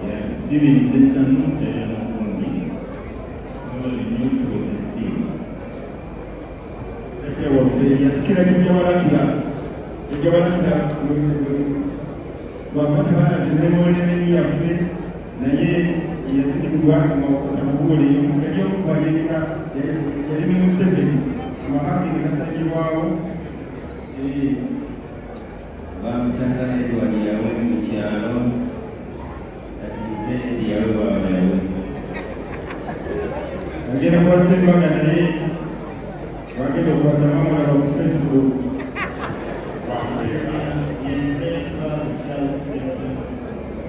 Yes. zibiri z'ettaano z'era n'okundi n'oli n'okuweza ekitiibwa ate waffe yasikira ejjawalakira lwakati banazimemolebeni yaffe naye yazikirwa amawokutamubuule eryokuba yekira yali ne Museveni amaka ge gasangibwawo bamutanga Edward yawe mu kyalo kati nze yawe baba yawe agenda kubasembaga naye wagenda okubasanga mulaba ku Facebook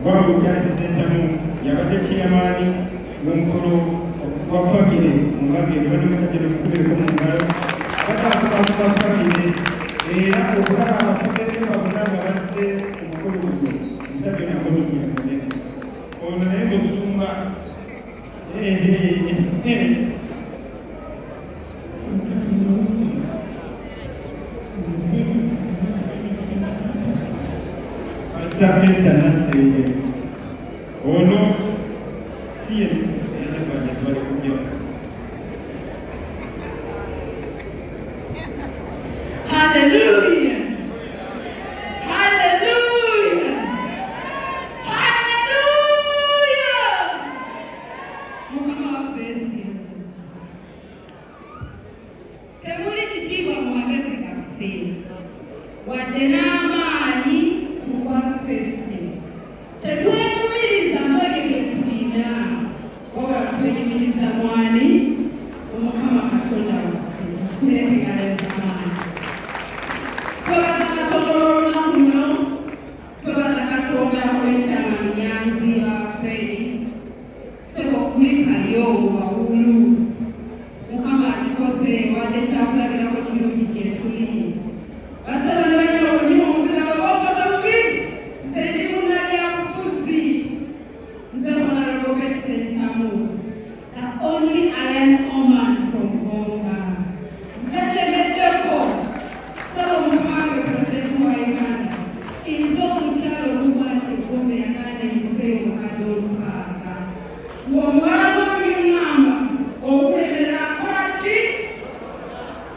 Babukyali Ssentamu yabadde kiyamaani n'omukolo gwa famire mugambye ebibadde musajja bikubireko mu ngalo bataakubakuba famire era okulaba abafudde babona nga bazze ku mukolo ogwo musajja nakoze omulimu munene ono naye musumba Esther Nassenge ono si ye yalabanja twali kujja Hallelujah! Hallelujah! Hallelujah! Mukama waffe Yesu temuli kitiibwa mu magezi gaffe wadde n'amaanyi ku lwaffe ffe tetwenyumiriza mwene bye tulina wabula twenyumiriza mwani omukama katonda waffe tukuleetegereza maanyi twebaza katonda olw'olunaku luno twebaza katonda olw'ekyama munyanzi bafredi sebo kulikayo wawulu mukama akikoze wadde kyakulabirako kirungi gye tuli basaba ne bajja okunyuma omuzira babaokoza mubiri nze ndi munalya bufuzi nze Honorable Ssentamu the only iron oman from Gonga nze ndemeddeko saba omukama wange pulezidenti wa Uganda nze omukyalo omubwati eggombe yagaana enzeyo mukadde olukaaga ng'omuwala gw'omuliŋŋamba okulemerera akola ki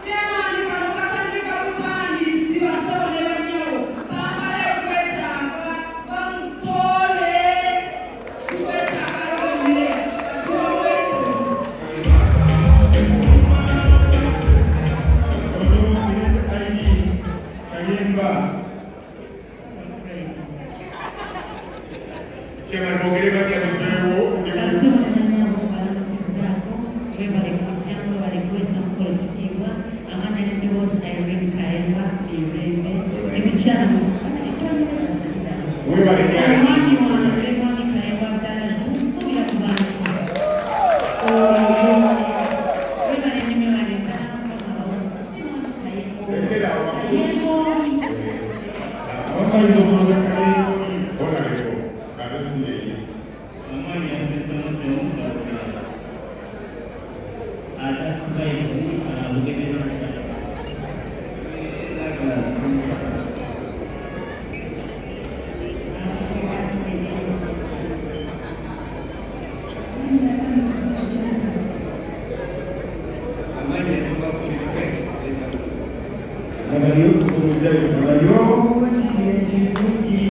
kyamaani kano katandika butandisi basabo ne banyawo kampala ekwetaaga bamusitole kwetaaga lomire atiwawete Kayemba abamayinza okuloza Kayemba amaanyi yaseetamu temukabula atasibayizi abugemesa abayo omuddayo abayo